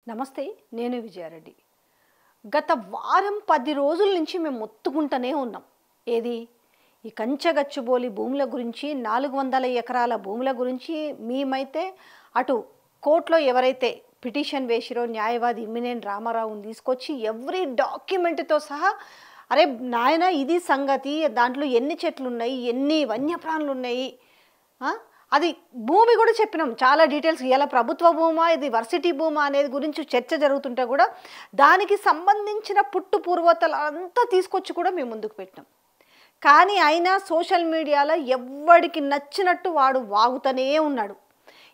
నమస్తే, నేను విజయారెడ్డి. గత వారం 10 రోజుల నుంచి మేము మొత్తుకుంటూనే ఉన్నాం. ఏది ఈ కంచగచ్చుబోలి భూముల గురించి, 400 ఎకరాల భూముల గురించి. మేమైతే అటు కోర్టులో ఎవరైతే పిటిషన్ వేసిరో న్యాయవాది ఇమ్మినేని రామారావుని తీసుకొచ్చి ఎవ్రీ డాక్యుమెంట్తో సహా, అరే నాయన ఇది సంగతి, దాంట్లో ఎన్ని చెట్లు ఉన్నాయి, ఎన్ని వన్యప్రాణులు ఉన్నాయి, అది భూమి కూడా చెప్పినాం చాలా డీటెయిల్స్. ఇలా ప్రభుత్వ భూమా, ఇది వర్సిటీ భూమా అనేది గురించి చర్చ జరుగుతుంటే కూడా దానికి సంబంధించిన పుట్టు పూర్వతలు అంతా తీసుకొచ్చి కూడా మేము ముందుకు పెట్టినాం. కానీ అయినా సోషల్ మీడియాలో ఎవడికి నచ్చినట్టు వాడు వాగుతూనే ఉన్నాడు.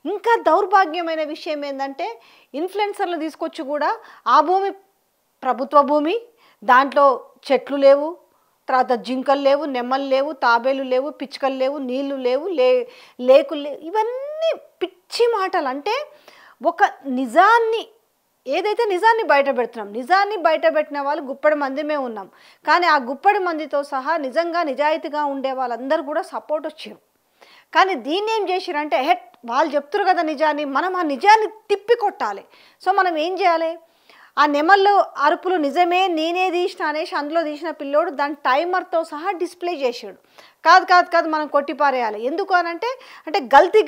ఇంకా దౌర్భాగ్యమైన విషయం ఏంటంటే, ఇన్ఫ్లుయెన్సర్లు తీసుకొచ్చి కూడా ఆ భూమి ప్రభుత్వ భూమి, దాంట్లో చెట్లు లేవు, తర్వాత జింకలు లేవు, నెమ్మలు లేవు, తాబేలు లేవు, పిచ్చుకలు లేవు, నీళ్లు లేవు, లేకులు లేవు. ఇవన్నీ పిచ్చి మాటలు. అంటే ఒక నిజాన్ని, ఏదైతే నిజాన్ని బయట పెడుతున్నాం, నిజాన్ని బయట పెట్టిన వాళ్ళు గుప్పడి మందిమే ఉన్నాం. కానీ ఆ గుప్పడి మందితో సహా నిజంగా నిజాయితీగా ఉండే వాళ్ళందరూ కూడా సపోర్ట్ వచ్చారు. కానీ దీన్ని ఏం చేసిరంటే, వాళ్ళు చెప్తారు కదా నిజాన్ని, మనం ఆ నిజాన్ని తిప్పి కొట్టాలి. సో మనం ఏం చేయాలి, ఆ నెమళ్ళు అరుపులు నిజమే నేనే తీసిన అనేసి అందులో తీసిన పిల్లోడు దాని టైమర్తో సహా డిస్ప్లే చేసాడు. కాదు కాదు కాదు మనం కొట్టిపారేయాలి. ఎందుకు అనంటే, గల్తీ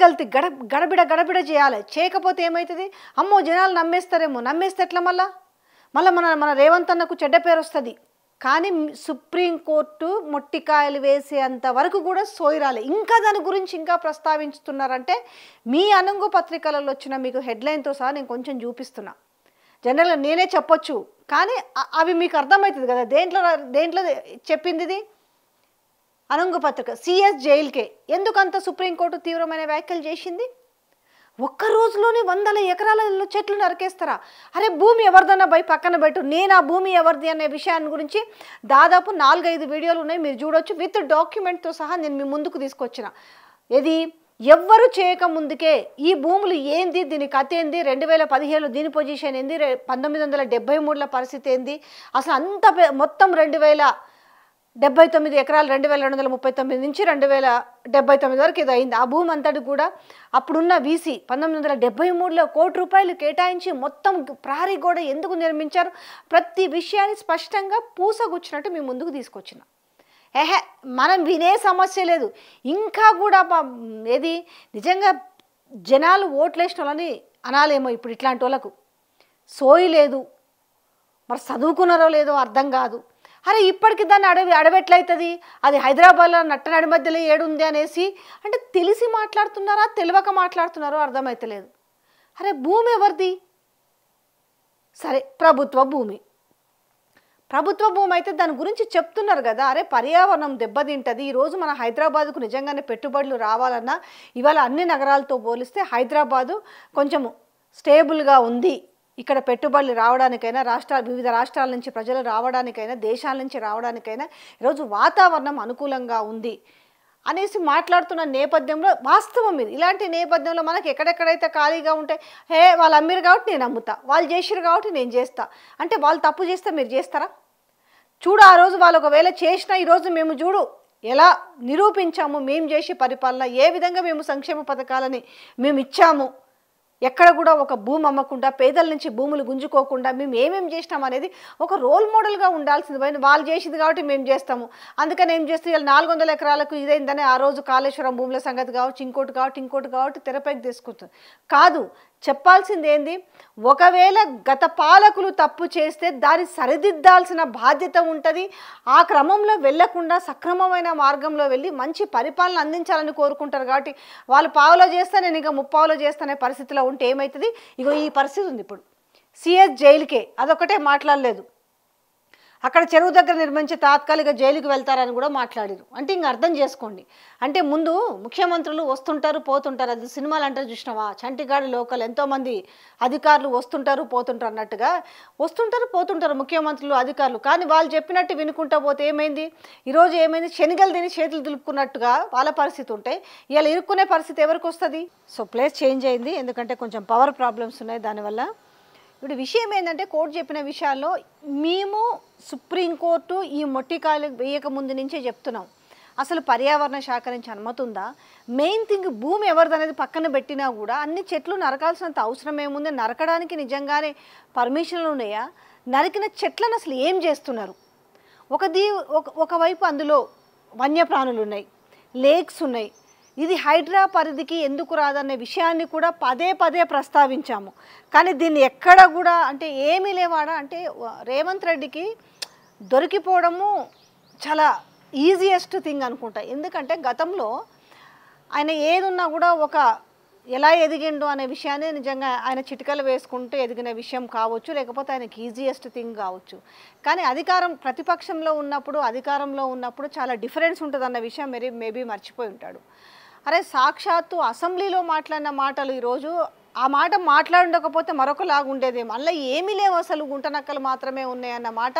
గడబిడ చేయాలి. చేయకపోతే ఏమవుతుంది, అమ్మో జనాలు నమ్మేస్తారేమో, నమ్మేస్తే ఎట్లా మళ్ళీ మన రేవంత్ అన్నకు చెడ్డ పేరు వస్తుంది. కానీ సుప్రీంకోర్టు మొట్టికాయలు వేసేంత వరకు కూడా సోయిరాలి. ఇంకా దాని గురించి ఇంకా ప్రస్తావించుతున్నారంటే, మీ అనుంగు పత్రికలలో వచ్చిన మీకు హెడ్లైన్తో సహా నేను కొంచెం చూపిస్తున్నా. జనరల్గా నేనే చెప్పొచ్చు, కానీ అవి మీకు అర్థమవుతుంది కదా దేంట్లో చెప్పింది. ఇది అనుంగు పత్రిక. సిఎస్ జైలుకే ఎందుకంత సుప్రీంకోర్టు తీవ్రమైన వ్యాఖ్యలు చేసింది. ఒక్క రోజులోనే 100 ఎకరాలలో చెట్లు నరికేస్తారా? అరే భూమి ఎవరిదన్నా పోయి పక్కన పెట్టు, నేను ఆ భూమి ఎవరిది అనే విషయాన్ని గురించి దాదాపు 4-5 వీడియోలు ఉన్నాయి, మీరు చూడొచ్చు. విత్ డాక్యుమెంట్తో సహా నేను మీ ముందుకు తీసుకొచ్చిన. ఏది ఎవ్వరు చేయక ముందుకే ఈ భూములు ఏంది, దీని కథ ఏంది, 2017 దీని పొజిషన్ ఏంది, 1973 పరిస్థితి ఏంది, అసలు అంత మొత్తం 2079 ఎకరాలు 2239 నుంచి 2079 వరకు ఇది అయింది. ఆ భూమి అంతటి కూడా అప్పుడున్న వీసీ 1973లో ₹1 కేటాయించి మొత్తం ప్రహరీ గోడ ఎందుకు నిర్మించారు, ప్రతి విషయాన్ని స్పష్టంగా పూసగుచ్చినట్టు మీ ముందుకు తీసుకొచ్చిన. మనం వినే సమస్య లేదు. ఇంకా కూడా ఏది నిజంగా జనాలు ఓట్లేసిన వాళ్ళని అనాలేమో ఇప్పుడు ఇట్లాంటి వాళ్ళకు సోయి లేదు, మరి చదువుకున్నారో లేదో అర్థం కాదు. అరే ఇప్పటికి దాన్ని అడవెట్లయితుంది, అది హైదరాబాద్లో నడి మధ్యలో ఏడుంది అనేసి. అంటే తెలిసి మాట్లాడుతున్నారా తెలియక మాట్లాడుతున్నారో అర్థమవుతలేదు. అరే భూమి ఎవరిది? సరే ప్రభుత్వ భూమి అయితే దాని గురించి చెప్తున్నారు కదా. అరే పర్యావరణం దెబ్బతింటుంది. ఈరోజు మన హైదరాబాద్కు నిజంగానే పెట్టుబడులు రావాలన్నా ఇవాళ అన్ని నగరాలతో పోలిస్తే హైదరాబాదు కొంచెము స్టేబుల్గా ఉంది. ఇక్కడ పెట్టుబడులు రావడానికైనా, వివిధ రాష్ట్రాల నుంచి ప్రజలు రావడానికైనా, దేశాల నుంచి రావడానికైనా ఈరోజు వాతావరణం అనుకూలంగా ఉంది అనేసి మాట్లాడుతున్న నేపథ్యంలో వాస్తవం ఇది. ఇలాంటి నేపథ్యంలో మనకి ఎక్కడెక్కడైతే ఖాళీగా ఉంటాయి, వాళ్ళు అమ్మిరు కాబట్టి నేను అమ్ముతా, వాళ్ళు చేసిరు కాబట్టి నేను చేస్తా అంటే, వాళ్ళు తప్పు చేస్తే మీరు చేస్తారా? చూడు ఆ రోజు వాళ్ళు ఒకవేళ చేసినా ఈరోజు మేము చూడు ఎలా నిరూపించాము, మేము చేసే పరిపాలన ఏ విధంగా మేము సంక్షేమ పథకాలని మేము ఇచ్చాము, ఎక్కడ కూడా ఒక భూమి అమ్మకుండా పేదల నుంచి భూములు గుంజుకోకుండా మేము ఏమేమి చేసినాం అనేది ఒక రోల్ మోడల్గా ఉండాల్సింది పోయింది. వాళ్ళు చేసింది కాబట్టి మేము చేస్తాము, అందుకని ఏం చేస్తే ఇలా 400 ఎకరాలకు ఇదైందని ఆ రోజు కాళేశ్వరం భూముల సంగతి కావచ్చు, ఇంకోటి కాబట్టి తెరపైకి తీసుకుంటుంది. కాదు, చెప్పాల్సింది ఏంది, ఒకవేళ గత పాలకులు తప్పు చేస్తే దాన్ని సరిదిద్దాల్సిన బాధ్యత ఉంటుంది. ఆ క్రమంలో వెళ్లకుండా సక్రమమైన మార్గంలో వెళ్ళి మంచి పరిపాలన అందించాలని కోరుకుంటారు. కాబట్టి వాళ్ళు పావులో చేస్తే నేను ఇంకా 30 చేస్తానే పరిస్థితిలో ఉంటే ఏమవుతుంది? ఇగో ఈ పరిస్థితి ఉంది ఇప్పుడు. సిఎస్ జైలుకే అదొకటే మాట్లాడలేదు, అక్కడ చెరువు దగ్గర నిర్మించి తాత్కాలిక జైలుకి వెళ్తారని కూడా మాట్లాడారు. అంటే ఇంక అర్థం చేసుకోండి. అంటే ముందు ముఖ్యమంత్రులు వస్తుంటారు పోతుంటారు, అది సినిమాలు అంటే చూసినావా, చంటిగాడు లోకల్ ఎంతోమంది అధికారులు వస్తుంటారు పోతుంటారు అన్నట్టుగా వస్తుంటారు పోతుంటారు ముఖ్యమంత్రులు అధికారులు. కానీ వాళ్ళు చెప్పినట్టు వినుకుంటా పోతే ఏమైంది, ఈరోజు ఏమైంది, శనిగలు తిని చేతులు దులుపుకున్నట్టుగా వాళ్ళ పరిస్థితి ఉంటే ఇలా ఇరుక్కునే పరిస్థితి ఎవరికి వస్తుంది? సో ప్లేస్ చేంజ్ అయింది, ఎందుకంటే కొంచెం పవర్ ప్రాబ్లమ్స్ ఉన్నాయి దానివల్ల. ఇప్పుడు విషయం ఏంటంటే, కోర్టు చెప్పిన విషయాల్లో మేము సుప్రీంకోర్టు ఈ మొట్టికాయలు వేయక ముందు నుంచే చెప్తున్నాం. అసలు పర్యావరణ శాఖ నుంచి అనుమతి ఉందా? మెయిన్ థింగ్ భూమి ఎవరిదనేది పక్కన పెట్టినా కూడా అన్ని చెట్లు నరకాల్సినంత అవసరం ఏముంది? నరకడానికి నిజంగానే పర్మిషన్లు ఉన్నాయా? నరికిన చెట్లను అసలు ఏం చేస్తున్నారు? ఒకవైపు అందులో వన్యప్రాణులు ఉన్నాయి, లేక్స్ ఉన్నాయి. ఇది హైడ్రా పరిధికి ఎందుకు రాదనే విషయాన్ని కూడా పదే పదే ప్రస్తావించాము. కానీ దీన్ని ఎక్కడ కూడా అంటే ఏమీ లేవాడా అంటే రేవంత్ రెడ్డికి దొరికిపోవడము చాలా ఈజియెస్ట్ థింగ్ అనుకుంటా. ఎందుకంటే గతంలో ఆయన ఏదున్నా కూడా ఎలా ఎదిగిండు అనే విషయాన్ని నిజంగా ఆయన చిటికలు వేసుకుంటూ ఎదిగిన విషయం కావచ్చు, లేకపోతే ఆయనకి ఈజియెస్ట్ థింగ్ కావచ్చు. కానీ ప్రతిపక్షంలో ఉన్నప్పుడు చాలా డిఫరెన్స్ ఉంటుందన్న విషయం మేబీ మర్చిపోయి ఉంటాడు. అరే సాక్షాత్తు అసెంబ్లీలో మాట్లాడిన మాటలు ఈరోజు ఆ మాట మాట్లాడకపోతే మరొకలాగా ఉండేది. మళ్ళీ ఏమీ లేవు, అసలు గుంటనక్కలు మాత్రమే ఉన్నాయన్న మాట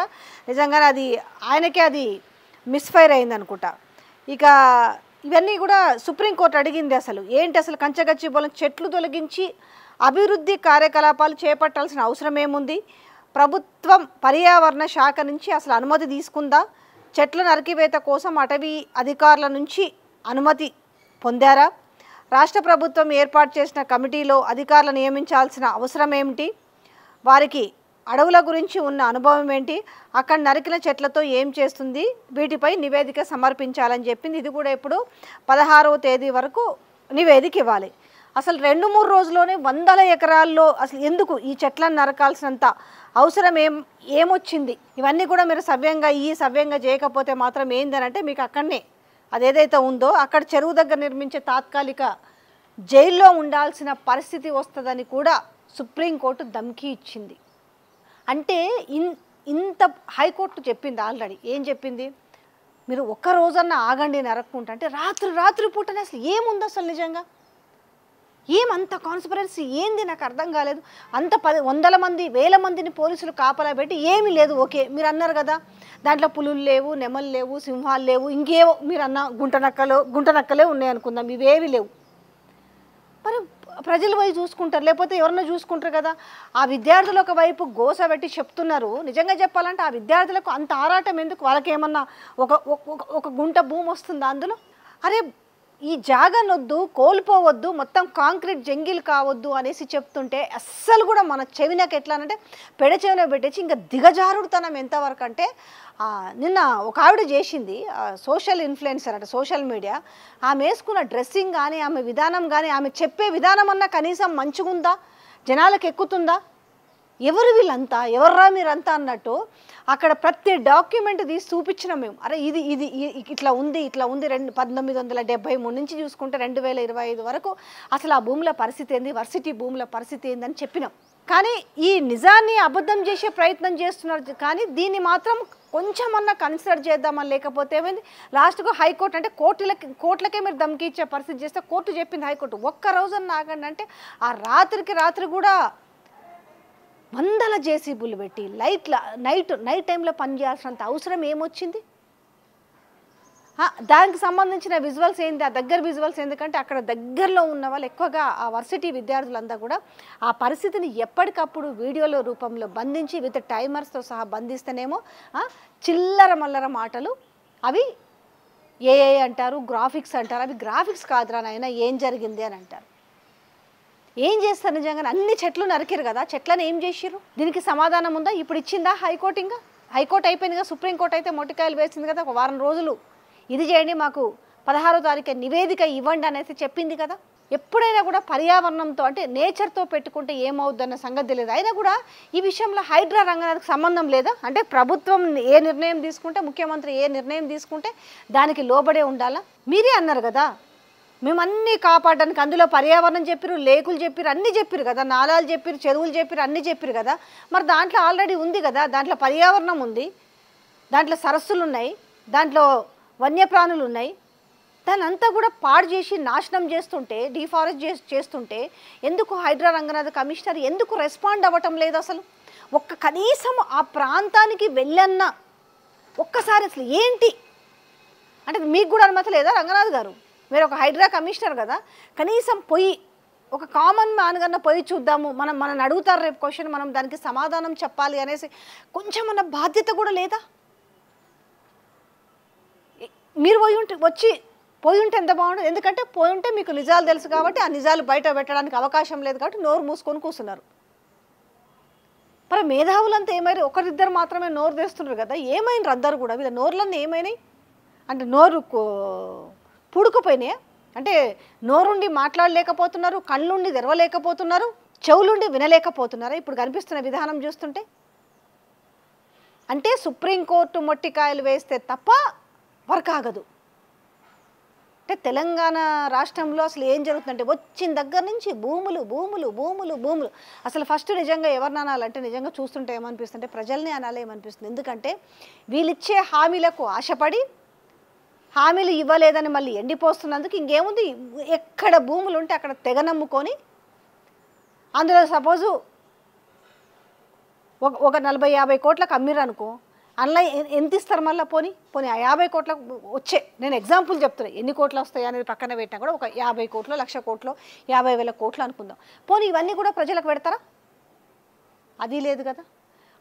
నిజంగానే ఆయనకే అది మిస్ఫైర్ అయింది అనుకుంటా. ఇక ఇవన్నీ కూడా సుప్రీంకోర్టు అడిగింది అసలు కంచగచ్చిబౌలి చెట్లు తొలగించి అభివృద్ధి కార్యకలాపాలు చేపట్టాల్సిన అవసరం ఏముంది? ప్రభుత్వం పర్యావరణ శాఖ నుంచి అసలు అనుమతి తీసుకుందా? చెట్ల నరికివేత కోసం అటవీ అధికారుల నుంచి అనుమతి పొందారా? రాష్ట్ర ప్రభుత్వం ఏర్పాటు చేసిన కమిటీలో అధికారులను నియమించాల్సిన అవసరం ఏమిటి? వారికి అడవుల గురించి ఉన్న అనుభవం ఏంటి? అక్కడ నరికిన చెట్లతో ఏం చేస్తుంది? వీటిపై నివేదిక సమర్పించాలని చెప్పింది. ఇది కూడా ఇప్పుడు 16వ తేదీ వరకు నివేదిక ఇవ్వాలి. అసలు 2-3 రోజుల్లోనే వందల ఎకరాల్లో అసలు ఎందుకు ఈ చెట్లను నరకాల్సినంత అవసరం ఏమొచ్చింది? ఇవన్నీ కూడా మీరు సవ్యంగా చేయకపోతే మాత్రం ఏందనంటే మీకు అక్కడనే అదేదైతే ఉందో అక్కడ చెరువు దగ్గర నిర్మించే తాత్కాలిక జైల్లో ఉండాల్సిన పరిస్థితి వస్తుందని కూడా సుప్రీంకోర్టు ధమ్కీ ఇచ్చింది. అంటే ఇంత హైకోర్టు చెప్పింది ఆల్రెడీ. ఏం చెప్పింది? మీరు ఒక్క రోజన్నా ఆగండి నరక్కుంటా అంటే రాత్రి పూటనే అసలు ఏముంది అసలు నిజంగా? ఏమంత కాన్స్పిరెన్సీ ఏంది? నాకు అర్థం కాలేదు. అంత 100 మంది 1000 మందిని పోలీసులు కాపలా పెట్టి ఏమీ లేదు. ఓకే మీరు అన్నారు కదా దాంట్లో పులులు లేవు, నెమలు లేవు, సింహాలు లేవు, ఇంకేవో మీరు అన్న గుంటనక్కలే ఉన్నాయి అనుకుందాం, ఇవేవి లేవు. మరి ప్రజలు పోయి చూసుకుంటారు, లేకపోతే ఎవరన్నా చూసుకుంటారు కదా. ఆ విద్యార్థులు ఒకవైపు గోస పెట్టి చెప్తున్నారు. నిజంగా చెప్పాలంటే ఆ విద్యార్థులకు అంత ఆరాటం ఎందుకు? వాళ్ళకేమన్నా ఒక గుంట భూమి వస్తుందా అందులో? అరే ఈ జాగనొద్దు, కోల్పోవద్దు, మొత్తం కాంక్రీట్ జంగిల్ కావద్దు అనేసి చెప్తుంటే అస్సలు కూడా మన చెవినకి ఎట్లా అంటే చెవిన పెట్టేసి ఇంకా దిగజారుడుతనం ఎంతవరకు అంటే నిన్న ఒక ఆవిడ చేసింది, సోషల్ ఇన్ఫ్లుయెన్సర్ అంటే సోషల్ మీడియా. ఆమె వేసుకున్న డ్రెస్సింగ్ కానీ ఆమె విధానం కానీ ఆమె చెప్పే విధానం అన్నా కనీసం మంచిగుందా? జనాలకు ఎక్కుతుందా? ఎవరు వీళ్ళంతా, ఎవర్రా మీరంతా అన్నట్టు అక్కడ ప్రతి డాక్యుమెంట్ తీసి చూపించినాం మేము. అరే ఇది ఇట్లా ఉంది 1973 నుంచి చూసుకుంటే 2025 వరకు అసలు ఆ భూముల పరిస్థితి ఏంది, వర్సిటీ భూముల పరిస్థితి ఏందని చెప్పినాం. కానీ ఈ నిజాన్ని అబద్ధం చేసే ప్రయత్నం చేస్తున్నారు. కానీ దీన్ని మాత్రం కొంచెమన్నా కన్సిడర్ చేద్దామని, లేకపోతే ఏమైంది లాస్ట్కు హైకోర్టు అంటే కోర్టులకే మీరు ధమ్కి ఇచ్చే పరిస్థితి చేస్తే కోర్టు చెప్పింది హైకోర్టు ఒక్క రోజున ఆగండి అంటే ఆ రాత్రి కూడా వందల జేసీబీలు పెట్టి నైట్ టైంలో పనిచేయాల్సినంత అవసరం ఏమొచ్చింది? దానికి సంబంధించిన విజువల్స్ ఏంది, ఆ దగ్గర విజువల్స్ ఎందుకంటే అక్కడ దగ్గరలో ఉన్న వాళ్ళు ఎక్కువగా ఆ వర్సిటీ విద్యార్థులంతా కూడా ఆ పరిస్థితిని ఎప్పటికప్పుడు వీడియోల రూపంలో బంధించి విత్ టైమర్స్తో సహా బంధిస్తేనేమో చిల్లర మల్లర మాటలు అవి ఏఏ అంటారు, గ్రాఫిక్స్ అంటారు. అవి గ్రాఫిక్స్ కాదురా నాయన, ఏం జరిగింది అని అంటారు. ఏం చేస్తారు నిజంగా? అన్ని చెట్లు నరికిరు కదా, చెట్లను ఏం చేసిర్రు? దీనికి సమాధానం ఉందా? ఇప్పుడు ఇచ్చిందా హైకోర్టు? ఇంకా హైకోర్టు అయిపోయింది కదా, సుప్రీంకోర్టు అయితే మొట్టికాయలు వేసింది కదా. ఒక వారం రోజులు ఇది చేయండి, మాకు 16వ తారీఖు నివేదిక ఇవ్వండి అనేసి చెప్పింది కదా. ఎప్పుడైనా కూడా పర్యావరణంతో అంటే నేచర్తో పెట్టుకుంటే ఏమవుద్దన్న సంగతి తెలియదు. అయినా కూడా ఈ విషయంలో హైడ్రా రంగానికి సంబంధం లేదా? అంటే ప్రభుత్వం ఏ నిర్ణయం తీసుకుంటే, ముఖ్యమంత్రి ఏ నిర్ణయం తీసుకుంటే దానికి లోబడే ఉండాలా? మీరే అన్నారు కదా మేము అన్నీ కాపాడడానికి, అందులో పర్యావరణం చెప్పారు, లేకులు చెప్పారు, అన్నీ చెప్పారు కదా, నాలాలు చెప్పారు, చెరువులు చెప్పారు, అన్నీ చెప్పారు కదా. మరి దాంట్లో ఆల్రెడీ ఉంది కదా, దాంట్లో పర్యావరణం ఉంది, దాంట్లో సరస్సులు ఉన్నాయి, దాంట్లో వన్యప్రాణులు ఉన్నాయి. దాన్ని అంతా కూడా పాడు చేసి నాశనం చేస్తుంటే, డిఫారెస్ట్ చేస్తుంటే ఎందుకు హైడ్రా రంగనాథ్ కమిషనర్ ఎందుకు రెస్పాండ్ అవ్వటం లేదు? అసలు కనీసం ఆ ప్రాంతానికి వెళ్ళన్న ఒక్కసారి అసలు ఏంటి అంటే మీకు కూడా అనుమతి లేదా రంగనాథ్ గారు? మీరు ఒక హైడ్రా కమిషనర్ కదా, కనీసం పోయి ఒక కామన్ మ్యాన్ కన్నా పోయి చూద్దాము, మనల్ని అడుగుతారు రేపు క్వశ్చన్, మనం దానికి సమాధానం చెప్పాలి అనేసి కొంచెం మన బాధ్యత కూడా లేదా? మీరు పోయి ఉంటే ఎంత బాగుంటుంది. ఎందుకంటే పోయి ఉంటే మీకు నిజాలు తెలుసు కాబట్టి ఆ నిజాలు బయట పెట్టడానికి అవకాశం లేదు కాబట్టి నోరు మూసుకొని కూర్చున్నారు. మరి మేధావులంతా ఏమైనా ఒకరిద్దరు మాత్రమే నోరు తెస్తున్నారు కదా, ఏమైనారు అందరు కూడా? వీళ్ళ నోర్లన్నీ ఏమైనాయి అంటే నోరు పూడుకుపోయినాయా? అంటే నోరుండి మాట్లాడలేకపోతున్నారు, కళ్ళుండి తెరవలేకపోతున్నారు, చెవులుండి వినలేకపోతున్నారా ఇప్పుడు కనిపిస్తున్న విధానం చూస్తుంటే? అంటే సుప్రీంకోర్టు మొట్టికాయలు వేస్తే తప్ప వర్క్ ఆగదు. అంటే తెలంగాణ రాష్ట్రంలో అసలు ఏం జరుగుతుందంటే వచ్చిన దగ్గర నుంచి భూములు భూములు భూములు భూములు. అసలు ఫస్ట్ నిజంగా ఎవరిని అనాలంటే నిజంగా చూస్తుంటే ఏమనిపిస్తుంది, ప్రజల్ని అనాలి ఏమనిపిస్తుంది. ఎందుకంటే వీళ్ళిచ్చే హామీలకు ఆశపడి హామీలు ఇవ్వలేదని మళ్ళీ ఎండిపోస్తున్నందుకు ఇంకేముంది, ఎక్కడ భూములు ఉంటే అక్కడ తెగ నమ్ముకొని అందులో సపోజు ఒక 40-50 కోట్లకు అమ్మిర్రు అనుకో, అందులో ఎంత ఇస్తారు మళ్ళీ? పోనీ ఆ 50 కోట్లకు వచ్చే, నేను ఎగ్జాంపుల్ చెప్తున్నా, ఎన్ని కోట్లు వస్తాయి అనేది పక్కన పెట్టినా కూడా ఒక 50 కోట్లు, 1,00,000 కోట్లు, 50,000 కోట్లు అనుకుందాం. పోనీ ఇవన్నీ కూడా ప్రజలకు పెడతారా? అది లేదు కదా.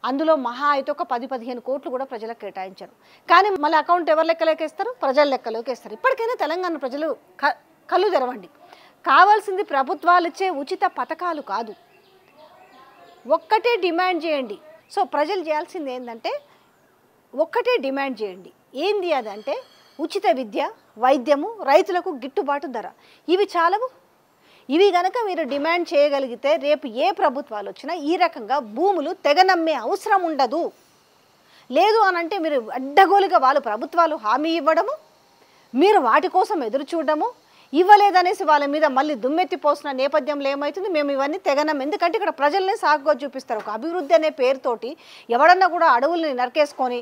అందులో మహా అయితే ఒక 10-15 కోట్లు కూడా ప్రజలకు కేటాయించారు. కానీ మళ్ళీ అకౌంట్ ఎవరి లెక్కలోకి వేస్తారు? ప్రజల లెక్కలోకి వేస్తారు. ఇప్పటికైనా తెలంగాణ ప్రజలు కళ్ళు తెరవండి. కావాల్సింది ప్రభుత్వాలు ఇచ్చే ఉచిత పథకాలు కాదు, ఒక్కటే డిమాండ్ చేయండి. సో ప్రజలు చేయాల్సింది ఏంటంటే ఒక్కటే డిమాండ్ చేయండి. ఏంది అదంటే ఉచిత విద్య, వైద్యము, రైతులకు గిట్టుబాటు ధర. ఇవి చాలవు. ఇవి కనుక మీరు డిమాండ్ చేయగలిగితే రేపు ఏ ప్రభుత్వాలు వచ్చినా ఈ రకంగా భూములు తెగనమ్మే అవసరం ఉండదు. లేదు అనంటే మీరు అడ్డగోలుగా వాళ్ళు ప్రభుత్వాలు హామీ ఇవ్వడము, మీరు వాటి కోసం ఎదురు చూడడము, ఇవ్వలేదనేసి వాళ్ళ మీద మళ్ళీ దుమ్మెత్తిపోసిన నేపథ్యంలో ఏమవుతుంది, మేము ఇవన్నీ తెగనం. ఎందుకంటే ఇక్కడ ప్రజల్ని సాగుగా చూపిస్తారు. ఒక అభివృద్ధి అనే పేరుతోటి ఎవడన్నా కూడా అడవుల్ని నరికేసుకొని,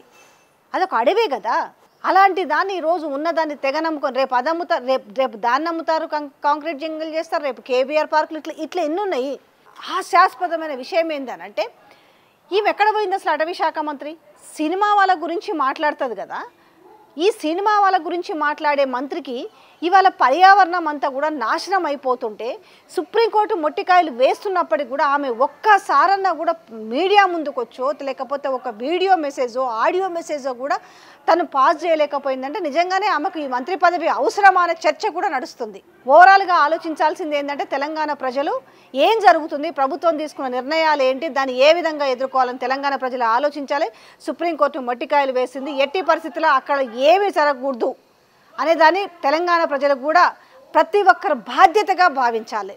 అదొక అడవే కదా. అలాంటి దాన్ని ఈరోజు ఉన్నదాన్ని తెగనమ్ముకొని రేపు అది అమ్ముతారు, రేపు దాన్ని అమ్ముతారు, కాంక్రీట్ జంగిల్ చేస్తారు, రేపు కేబీఆర్ పార్కులు, ఇట్లా ఎన్ని ఉన్నాయి. హాస్యాస్పదమైన విషయం ఏంటనంటే ఈమె ఎక్కడ పోయింది అసలు? అటవీ శాఖ మంత్రి సినిమా వాళ్ళ గురించి మాట్లాడుతుంది కదా. ఈ సినిమా వాళ్ళ గురించి మాట్లాడే మంత్రికి ఇవాళ పర్యావరణం అంతా కూడా నాశనం అయిపోతుంటే సుప్రీంకోర్టు మొట్టికాయలు వేస్తున్నప్పటికీ కూడా ఆమె ఒక్కసారన్నా కూడా మీడియా ముందుకొచ్చో లేకపోతే ఒక వీడియో మెసేజో ఆడియో మెసేజో కూడా తను పాస్ చేయలేకపోయిందంటే నిజంగానే ఆమెకు ఈ మంత్రి పదవి అవసరమా అనే చర్చ కూడా నడుస్తుంది. ఓవరాల్గా ఆలోచించాల్సింది ఏంటంటే తెలంగాణ ప్రజలు ఏం జరుగుతుంది, ప్రభుత్వం తీసుకున్న నిర్ణయాలు ఏంటి, దాన్ని ఏ విధంగా ఎదుర్కోవాలని తెలంగాణ ప్రజలు ఆలోచించాలి. సుప్రీంకోర్టు మొట్టికాయలు వేసింది, ఎట్టి పరిస్థితుల్లో అక్కడ ఏమీ జరగకూడదు అనే దాన్ని తెలంగాణ ప్రజలకు కూడా ప్రతి ఒక్కరు బాధ్యతగా భావించాలి.